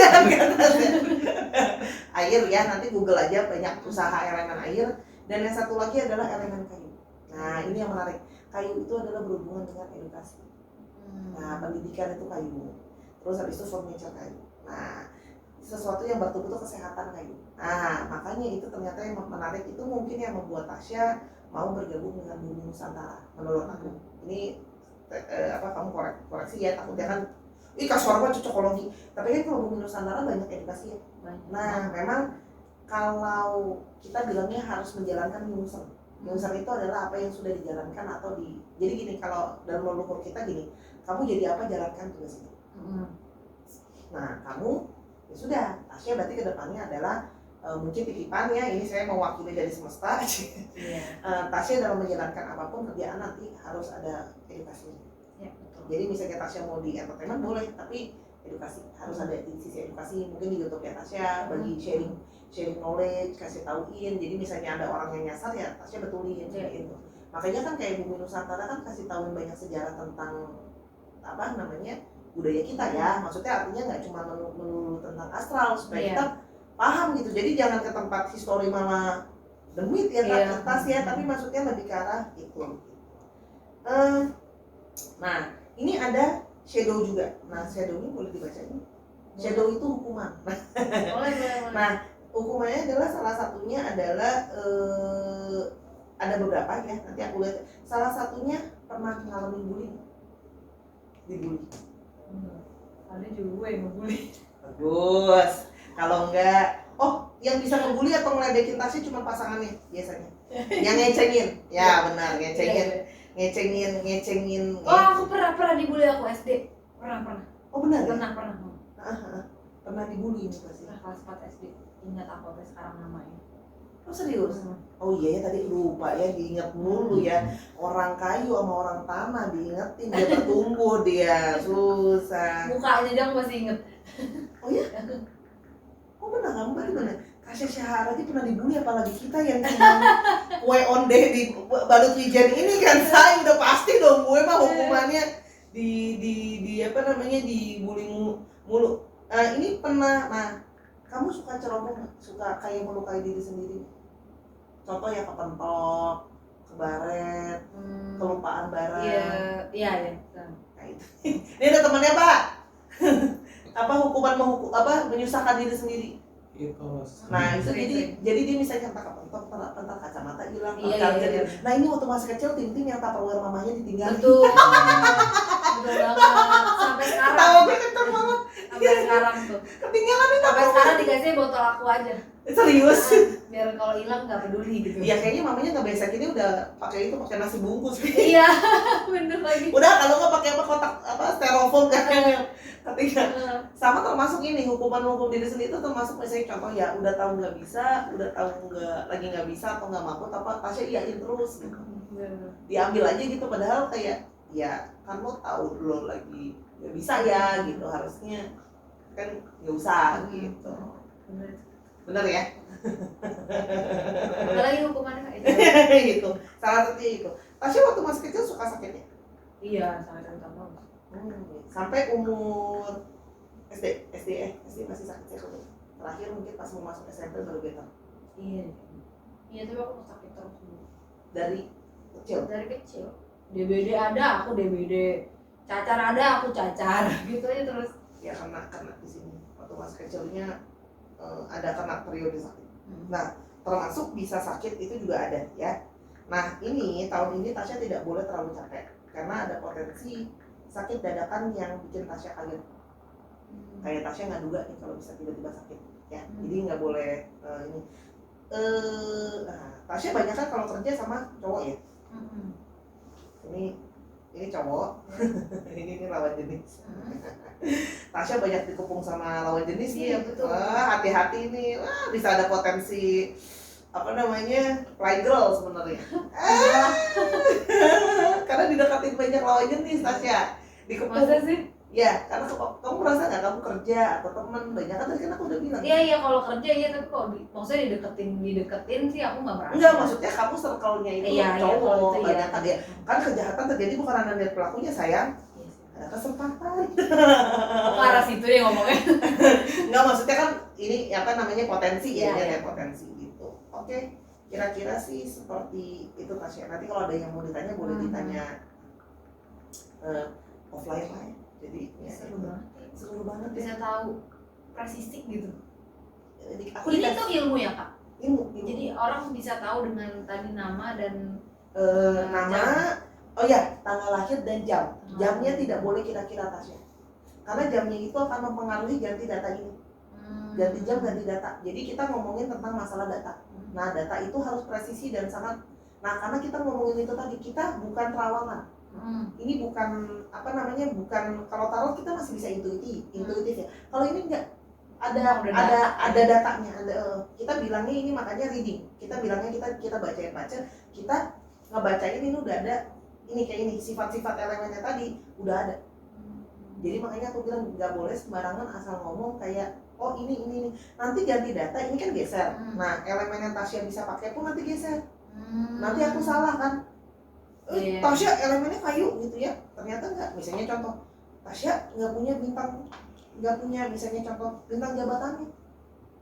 Air ya, nanti Google aja banyak usaha elemen air. Dan yang satu lagi adalah elemen kayu. Nah ini yang menarik. Kayu itu adalah berhubungan dengan edukasi. Nah, pendidikan itu kayu. Terus habis itu furniture kayu. Nah, sesuatu yang bertubuh itu kesehatan kayu. Nah, makanya itu ternyata yang menarik itu mungkin yang membuat Tasya mau bergabung dengan Bumi Nusantara menurut aku. Ini kamu koreksi ya, takutnya kan Kasora mah cocokologi. Tapi kan kalau Bumi Nusantara banyak edukasi ya. Nah, memang kalau kita bilangnya harus menjalankan user. User itu adalah apa yang sudah dijalankan atau jadi gini, kalau dalam leluhur kita gini, kamu jadi apa jalankan tugas itu. Nah kamu ya sudah, Tasya berarti kedepannya adalah mungkin titipan ya, ini saya mewakili dari semesta.
Iya.
Tasya dalam menjalankan apapun kerjaan nanti harus ada edukasinya.
Ya, betul.
Jadi misalnya Tasya mau di entertainment boleh, tapi edukasi harus ada di sisi edukasi. Mungkin di YouTube ya Tasya bagi sharing knowledge, kasih tauin. Jadi misalnya ada orang yang nyasar ya Tasya betulin seperti itu. Makanya kan kayak Bumi Nusantara kan kasih tauin banyak sejarah tentang apa namanya budaya kita ya. Maksudnya artinya nggak cuma melulu tentang astral supaya kita paham gitu. Jadi jangan ke tempat histori mama demit ya Tasya, tapi maksudnya lebih ke arah itu. Nah ini ada shadow juga. Nah shadow ini boleh dibaca ini. Shadow itu hukuman.
Boleh.
Nah hukumannya adalah salah satunya adalah ada beberapa ya, nanti aku lihat. Salah satunya pernah ngalamin bullying, dibully.
Ada juga gue yang ngebully.
Bagus. Kalau enggak, yang bisa ngebully atau ngeledekin Tasya cuma pasangannya biasanya. Yang ngecengin, ya benar, ngecengin.
Oh aku pernah dibully aku SD. Pernah.
Oh benar. Pernah dibully nih pasti.
Kelas 4 SD. Ingat aku sampai sekarang namanya.
Oh serius? Oh iya ya tadi lupa ya, diingat mulu ya. Orang kayu sama orang tanah diingetin, dia bertumbuh dia, susah.
Mukanya dia masih inget.
Oh iya? Oh benar, kamu tadi benar. Tasya Syahara aja pernah dibully, apalagi kita yang cuma kue onde di balut wijen ini kan, saya udah pasti dong gue mah hukumannya di apa namanya dibully mulu. Ini pernah, kamu suka ceroboh nggak? Suka kayak melukai diri sendiri? Contoh ya kepentok, kebaret, kelupaan barang.
Iya.
Nah, itu. Ini ada temannya Pak. Hukuman menyusahkan diri sendiri.
Itu.
Nah itu jadi dia misalnya kepentok, kacamata hilang,
Iya.
Nah ini waktu masih kecil Tintin yang Tupperware mamanya ditinggalin.
Betul banget. Sampai sekarang.
Tahu gue kenceng banget.
Sampai sekarang tuh.
Ketinggalan nih
Sampai sekarang dikasih botol aku aja.
Serius?
Biar kalau hilang nggak peduli gitu.
Iya kayaknya mamanya nggak biasa gini udah pakai nasi bungkus.
Iya, bener lagi.
Udah kalau nggak pakai kotak styrofoam kan yang ketiga. Sama termasuk ini hukuman diri sendiri itu termasuk misalnya contoh ya udah tahu nggak bisa, udah tahu nggak bisa atau nggak mampu, Tasya iyain terus gitu. Diambil aja gitu padahal kayak ya kan lo tahu lo lagi nggak bisa ya gitu, harusnya kan nggak usah gitu. Bener ya?
Ada lagi hukumannya Kak?
Gitu. Salah satunya itu. Tasya waktu masih kecil suka sakitnya?
Iya, sangat gampang.
Sampai umur SD masih sakit ya kalau terakhir mungkin pas mau masuk SMP baru better.
Iya tapi aku sakit terus dulu.
Dari
kecil. DBD ada, aku DBD. Cacar ada, aku cacar. Gitu aja terus.
Ya kena di sini. Waktu masih kecilnya ada kena periode sakit. Nah termasuk bisa sakit itu juga ada ya. Nah tahun ini Tasya tidak boleh terlalu capek karena ada potensi sakit dadakan yang bikin Tasya kaget. Kayak Tasya nggak duga nih kalau bisa tiba-tiba sakit ya. Jadi nggak boleh ini. Tasya banyak kan kalau kerja sama cowok ya. Ini cowok. ini lawan jenis. Tasya banyak dikepung sama lawan jenis nih.
Iya betul.
Hati-hati nih. Bisa ada potensi play girl sebenarnya. Karena didekatin banyak lawan jenis Tasya. Dikepung.
Masa sih?
Ya, karena kamu merasa nggak kamu kerja atau teman banyak kan tadi kan aku udah bilang.
Iya kalau kerja iya tapi kalau maksudnya dideketin sih aku nggak merasa.
Enggak, maksudnya kamu circle-nya itu cowok
itu
banyak kan ya. Kan kejahatan terjadi bukan karena lihat pelakunya sayang. Ada kesempatan.
Ke arah situ ya ngomongnya.
Enggak, maksudnya kan ini potensi ya,
Iya.
potensi gitu. Oke, kira-kira sih seperti itu Tasya. Nanti kalau ada yang mau ditanya boleh ditanya offline lah ya. Jadi seru banget
Bisa tahu presisik gitu.
Aku
Ini tuh ilmu ya Kak?
ilmu.
Jadi orang bisa tahu dengan tadi nama dan
nama, tanggal lahir dan jam. Jamnya tidak boleh kira-kira Tasya. Karena jamnya itu akan mempengaruhi ganti data ini. Ganti jam, ganti data. Jadi kita ngomongin tentang masalah data. Nah, data itu harus presisi dan sangat. Nah, karena kita ngomongin itu tadi, kita bukan terawangan. Ini bukan bukan kalau tarot kita masih bisa intuitif ya. Kalau ini enggak. ada
Udah
ada datanya, kita bilangnya ini makanya reading, kita bilangnya kita baca, kita ngebacain ini udah ada ini kayak ini sifat-sifat elemennya tadi udah ada. Jadi makanya aku bilang nggak boleh sembarangan asal ngomong kayak oh ini nanti ganti data ini kan geser. Nah elemen yang Tasya bisa pakai pun nanti geser. Nanti aku salah kan. Tasya elemennya kayu gitu ya, ternyata enggak. Misalnya contoh Tasya nggak punya misalnya contoh bintang jabatannya.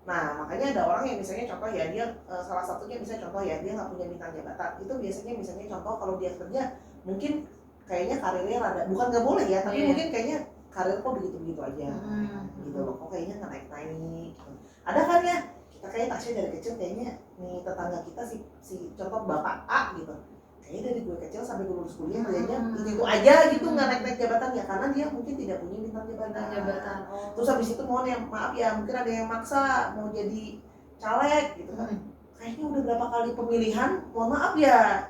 Nah makanya ada orang yang misalnya contoh ya dia salah satunya bisa contoh ya dia nggak punya bintang jabatan. Itu biasanya misalnya contoh kalau dia kerja mungkin kayaknya karirnya rada bukan nggak boleh ya, tapi mungkin kayaknya karir kok begitu aja gitu loh, kok kayaknya nggak naik gitu. Ada kan ya kita kayak Tasya dari kecil kayaknya nih tetangga kita si contoh bapak A gitu, kayaknya dari gue kecil sampai gue lulus kuliah kayaknya itu aja gitu nggak naik jabatan ya karena dia mungkin tidak punya bintang jabatan. Terus habis itu mohon ya maaf ya mungkin ada yang maksa mau jadi caleg gitu kan, kayaknya udah berapa kali pemilihan mohon maaf ya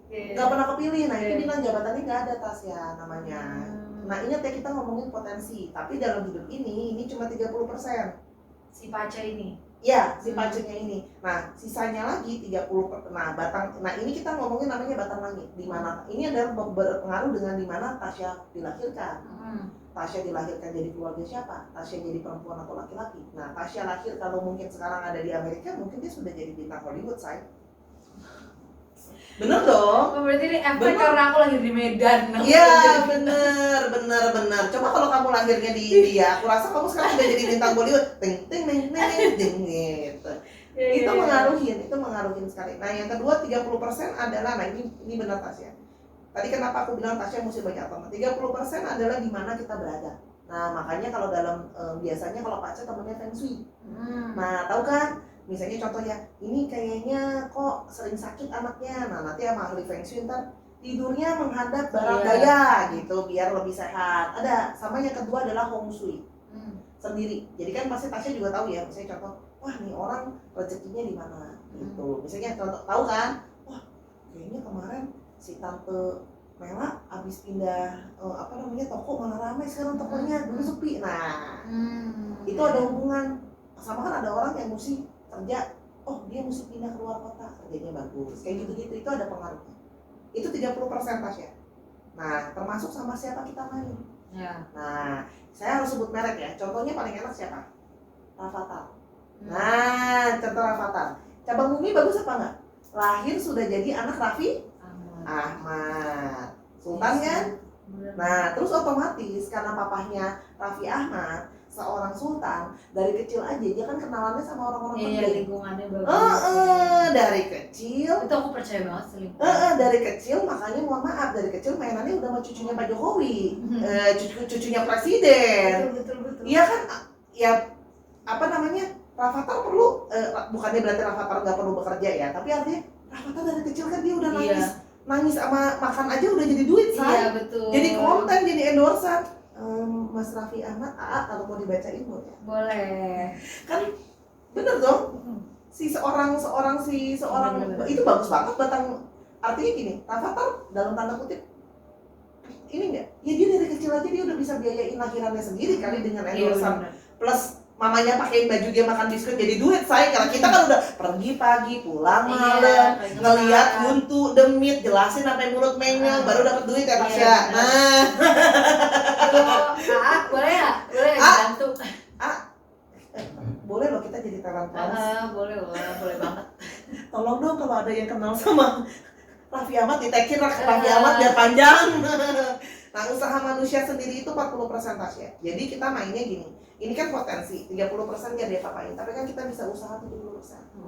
nggak pernah kepilih. Nah itu bintang jabatannya nggak ada Tasya namanya. Nah ingat ya kita ngomongin potensi, tapi dalam hidup ini cuma 30%.
Si Paca ini.
Ya, si pacenya ini. Nah, sisanya lagi 30%. Nah, ini kita ngomongin namanya batang langit. Di mana ini adalah berpengaruh dengan di mana Tasya dilahirkan. Tasya dilahirkan jadi keluarga siapa? Tasya jadi perempuan atau laki-laki. Nah, Tasya lahir kalau mungkin sekarang ada di Amerika, mungkin dia sudah jadi bintang Hollywood, say. Bener dong?
Oh, berarti ini efek karena aku lahir di Medan.
Iya bener. Coba kalau kamu lahirnya di India, aku rasa kamu sekarang udah jadi bintang Bollywood. Ting gitu. Itu mengaruhin sekali. Nah yang kedua 30% adalah, nah ini benar Tasya. Tadi kenapa aku bilang Tasya mesti banyak teman? 30% adalah di mana kita berada. Nah makanya kalau dalam biasanya kalau Paca temennya Feng Shui. Nah tahu kan? Misalnya contoh ya, ini kayaknya kok sering sakit anaknya. Nah nanti sama ahli Feng Shui ntar tidurnya menghadap barat daya gitu biar lebih sehat. Ada, sama yang kedua adalah Hong Shui sendiri. Jadi kan pasti Tasya juga tahu ya, misalnya contoh, wah nih orang rezekinya di mana gitu. Misalnya contoh tahu kan, wah kayaknya kemarin si tante Mela abis pindah toko malah ramai sekarang tokonya, dulu sepi. Nah itu ada hubungan sama kan ada orang yang mesti kerja, oh dia mesti pindah keluar kota, kerjanya bagus, kayak gitu-gitu, itu ada pengaruhnya. Itu 30% Tasya. Nah, termasuk sama siapa kita main. Nah, saya harus sebut merek ya. Contohnya paling enak siapa? Rafathar. Nah, contoh Rafathar. Cabang Bumi bagus apa enggak? Lahir sudah jadi anak Raffi Ahmad. Sultan kan? Nah, terus otomatis karena papahnya Raffi Ahmad seorang sultan, dari kecil aja dia kan kenalannya sama orang-orang penting.
Iya, lingkungannya bagus.
Dari kecil.
Itu aku percaya banget sih lingkungan.
Dari kecil makanya mohon maaf dari kecil mainannya udah sama cucunya Pak Jokowi, cucunya presiden.
Betul.
Iya kan? Ya apa namanya? Rafathar perlu bukannya berarti Rafathar nggak perlu bekerja ya, tapi artinya Rafathar dari kecil kan dia udah nangis sama makan aja udah jadi duit, say.
Iya, betul.
Jadi konten, jadi endorsan. Mas Raffi Ahmad, kalau mau dibacain boleh?
Boleh.
Kan bener dong? Seorang itu bagus banget batang. Artinya gini, Rafathar dalam tanda kutip ini enggak? Ya dia dari kecil aja dia udah bisa biayain lahirannya sendiri kali dengan endorsan. Plus mamanya pakein baju dia makan biskuit jadi duit, say. Kalau kita kan udah pergi pagi pulang malam, ngelihat buntu demit jelasin sampai mulut menyong baru dapat duit ya Tasya. Nah
boleh ya dibantu.
Boleh loh kita jadi talent plus.
Boleh banget.
Tolong dong kalau ada yang kenal sama Raffi Ahmad ditekin Raffi Ahmad biar panjang. Nah usaha manusia sendiri itu 40% Tasya. Jadi kita mainnya gini, ini kan potensi 30% gak dia apa-apain, tapi kan kita bisa usaha 70%.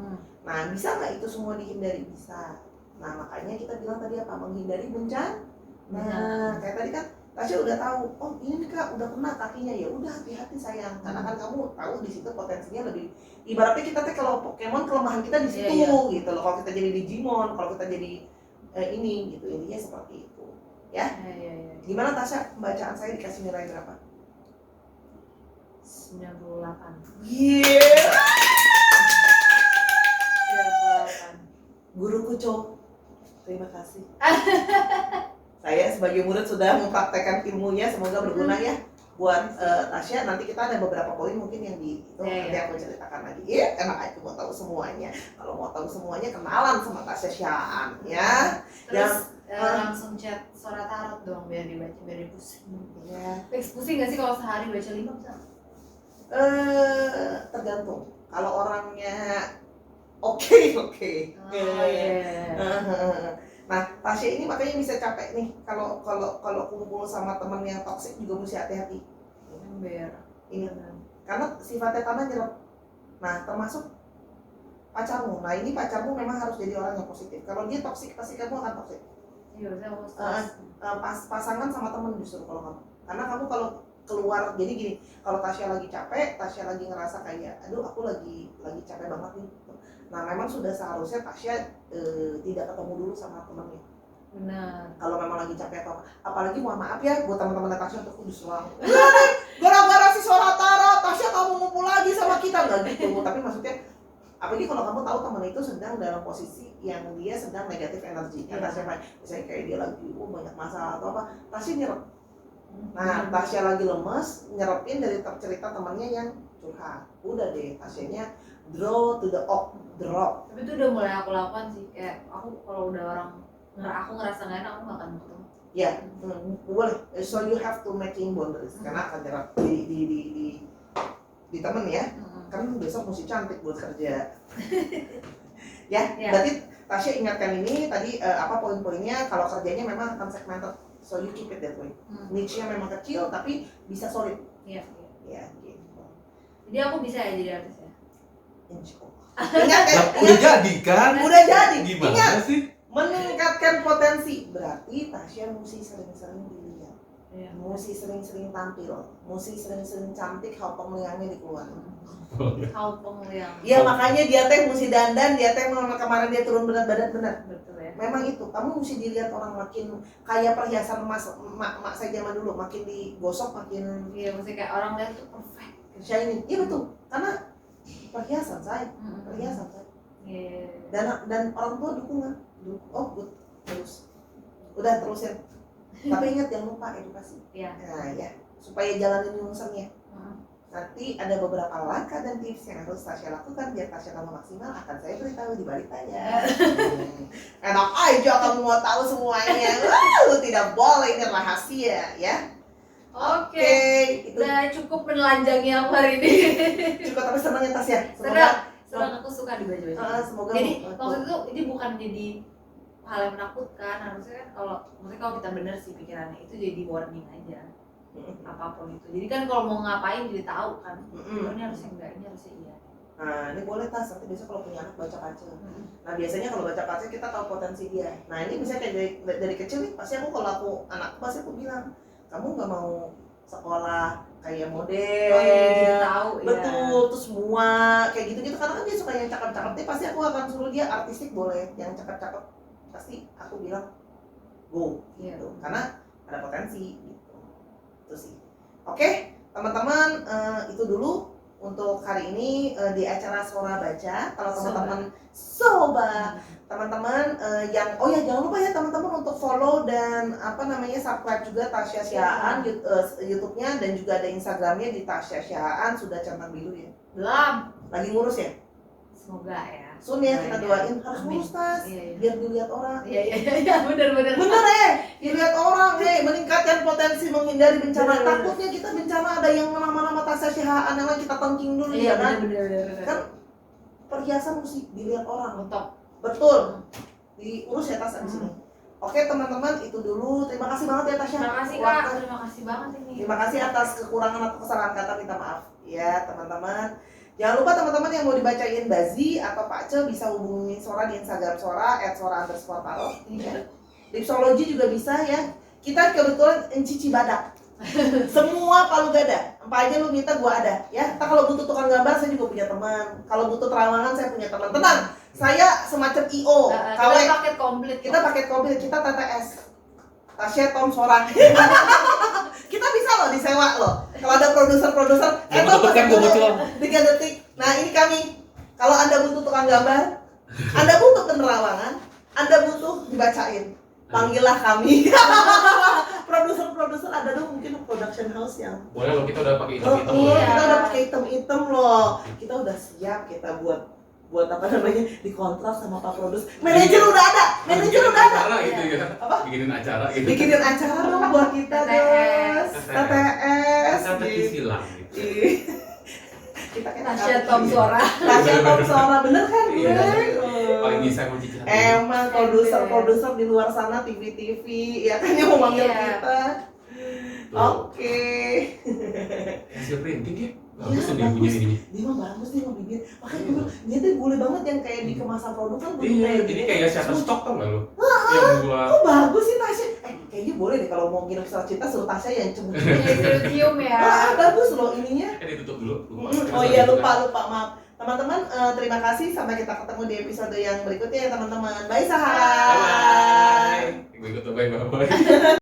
Nah bisa nggak itu semua dihindari? Bisa. Nah makanya kita bilang tadi apa, menghindari bencana. Nah kayak tadi kan Tasya udah tahu, oh ini Kak udah kena kakinya, ya udah hati-hati sayang, karena kan kamu tahu di situ potensinya lebih. Ibaratnya kita kalau Pokemon kelemahan kita di situ gitu loh. Kalau kita jadi Digimon, kalau kita jadi ini gitu, intinya seperti itu ya. Gimana Tasya, pembacaan saya dikasih nilai berapa?
98.
Yeah. Guru Kuco, terima kasih. Saya sebagai murid sudah mempraktekkan ilmunya, semoga berguna ya. buat Tasya, nanti kita ada beberapa poin mungkin yang di itu nanti aku ceritakan lagi. Iya, enak aja mau tahu semuanya. Kalau mau tahu semuanya kenalan sama Tasya Syahaan ya.
Terus langsung chat suara tarot dong biar dibaca biar pusing.
Ya.
Pusing nggak sih kalau sehari baca 5 bisa?
Tergantung. Kalau orangnya oke.
Oh, iya.
Nah, Tasya ini makanya bisa capek nih kalau kumpul sama temen yang toksik juga mesti hati-hati.
Biar
Ini karena sifatnya tanah nyerap. Nah, termasuk pacarmu. Nah, ini pacarmu memang harus jadi orang yang positif. Kalau dia toksik, pasti kamu akan toksik.
Iya, saya mau
Pasangan sama temen justru kalau kamu. Karena kamu kalau keluar, jadi gini, kalau Tasya lagi capek, Tasya lagi ngerasa kayak, aduh aku lagi capek banget nih. Nah, memang sudah seharusnya Tasya tidak ketemu dulu sama temennya.
benar.
Kalau memang lagi capek atau apalagi mohon maaf ya buat teman-teman Tasya untuk kudus doang. Gara-gara si suara tarot, Tasya kamu ngumpul lagi sama kita nggak gitu. Tapi maksudnya, apalagi kalau kamu tahu teman itu sedang dalam posisi yang dia sedang negatif energi. Kan Tasya misalnya kayak dia lagi banyak masalah atau apa, Tasya nyerap. Nah, Tasya lagi lemes, nyerapin dari cerita temannya yang curhat. Udah deh, Tasyanya draw to the drop.
Tapi itu udah mulai aku lakukan sih. Kayak aku kalau udah orang aku ngerasa nggak enak, aku nggak akan ketemu.
Ya, boleh. So you have to making boundaries karena akan nyerap di temen ya. Kan besok mesti cantik buat kerja. Ya, berarti Tasya ingatkan ini tadi apa poin-poinnya. Kalau kerjanya memang akan segmented, so you keep it that way. Niche-nya memang kecil tapi bisa solid.
Iya.
Ya, gitu.
Jadi aku bisa ya jadi artis ya.
Insya Allah. Ingat ya,
Udah jadi kan?
udah jadi.
Gimana
Ingat,
sih?
meningkatkan potensi. Berarti Tasya mesti sering-sering dilihat.
Iya.
Mesti sering-sering tampil. Mesti sering-sering cantik, hal pengliangnya dikeluarin.
Hal pengliang.
Iya, makanya dia teh mesti dandan, dia teh kemarin dia turun berat badan benar.
Betul ya.
Memang itu, kamu mesti dilihat orang makin kayak perhiasan emas mak saya zaman dulu, makin digosok makin
Iya, mesti kayak orang lihat tuh perfect.
shining. Iya betul, karena perhiasan saya.
Iya.
Dan orang tua dukungan. Oh good, terus udah terusin. Tapi ingat jangan lupa edukasi.
Iya.
Nah ya, supaya jalanin urusannya. Nanti ada beberapa langkah dan tips yang harus Tasya lakukan biar Tasya kamu maksimal, akan saya beritahu di balik tanya. Enak aja kamu mau tahu semuanya. Tidak boleh, ini rahasia ya.
Oke.
Itu
Udah cukup menelanjangi aku hari ini.
cukup, tapi senang ya Tasya.
Senang, aku suka dibaca-baca.
Semoga
Jadi maksud itu ini bukan jadi hal yang menakutkan, harusnya kan kalau kita bener sih pikirannya itu jadi warning aja. Apapun itu. Jadi kan kalau mau ngapain jadi tahu kan. Ini harusnya enggak, ini harusnya iya.
Nah ini boleh Tas, nanti biasa kalau punya anak baca kaca. Nah biasanya kalau baca kaca kita tahu potensi dia. Nah ini misalnya kayak dari kecil nih, pasti kalau anakku pasti aku bilang, kamu nggak mau sekolah kayak model,
Jadi tahu
betul, terus semua kayak gitu-gitu, karena kan dia suka yang cakep-cakep, tapi pasti aku akan suruh dia artistik boleh, yang cakep-cakep pasti aku bilang go gitu, karena ada potensi gitu, itu sih. Oke teman-teman, itu dulu untuk hari ini di acara Suara Baca. Kalau teman-teman teman-teman yang jangan lupa ya teman-teman untuk follow dan subscribe juga Tasya Syahaan YouTube-nya, dan juga ada Instagramnya di Tasya Syahaan. Sudah centang biru ya?
belum,
Lagi ngurus ya?
semoga ya.
Soon ya, kita doain harus ngurus Tas, biar dilihat orang.
Iya, bener
Dilihat orang, meningkatkan potensi menghindari bencana. Takutnya kita bencana ada yang nama-nama Tasya Syahaan yang kita tengking dulu ya kan?
Bener.
Kan perhiasan mesti dilihat orang.
Untuk
Betul, diurus ya Tas di sini. Oke teman-teman, itu dulu. Terima kasih banget ya Tasya.
terima kasih Kak, terima kasih banget ini.
Terima kasih atas kekurangan atau kesalahan kata, minta maaf ya teman-teman. Jangan lupa teman-teman yang mau dibacain Bazi atau Pak Ce bisa hubungi Sora di Instagram Sora @sora_tarot. Lipsologi juga bisa ya. Kita kebetulan encici badak. Semua Palu Gada. Apa aja lu minta gua ada ya. Kita kalau butuh tukang gambar saya juga punya teman. Kalau butuh terawangan saya punya teman. Tenang. Saya semacam IO, KW.
Kita paket komplit.
Kita TTS. Tasya Tom Sora. Kita bisa loh disewa loh. Kalau ada produser-produser,
kan gue muncul.
3 detik. Nah ini kami. Kalau Anda butuh tukang gambar, Anda butuh penerawangan, Anda butuh dibacain. panggillah kami. Produser ada dong mungkin production house yang
Boleh loh, kita udah pakai
oh,
hitam-hitam
iya,
loh.
kita udah pakai item loh. Kita udah siap kita buat apa namanya dikontrak sama Pak Produs. Manajer udah ada.
Bikinin acara gitu ya.
Apa?
Bikinin acara gitu.
Bikinin acara dong buat kita, Dos. TTS.
Kata silang gitu.
Ih. Kita kayak
Tasya Tom Sora.
Tasya Tom Sora bener kan gue?
Iya. Paling bisa mau cicil.
Emang produser di luar sana TV ya kan yang mau manggil
Iya.
kita. Oke.
Hasil printing ya.
Iya,
Bagus tuh dia
bagus.
punya ininya.
Dia mah bagus nih mau bibir. Makanya gue bilang, dia tuh boleh banget yang kayak di kemasan produk kan
Iya, ini kayak Shutterstock tau gak lu? Yang buat
Oh bagus sih Tasya. Kayaknya boleh deh kalau mau nginep secara cinta suruh Tasya yang cemut.
Cium ya.
Bagus loh ininya.
ditutup dulu.
Oh iya lupa maaf. Teman-teman terima kasih sampai kita ketemu di episode yang berikutnya ya teman-teman. Bye Sahara.
Bye bye. Gue ikut bye bye.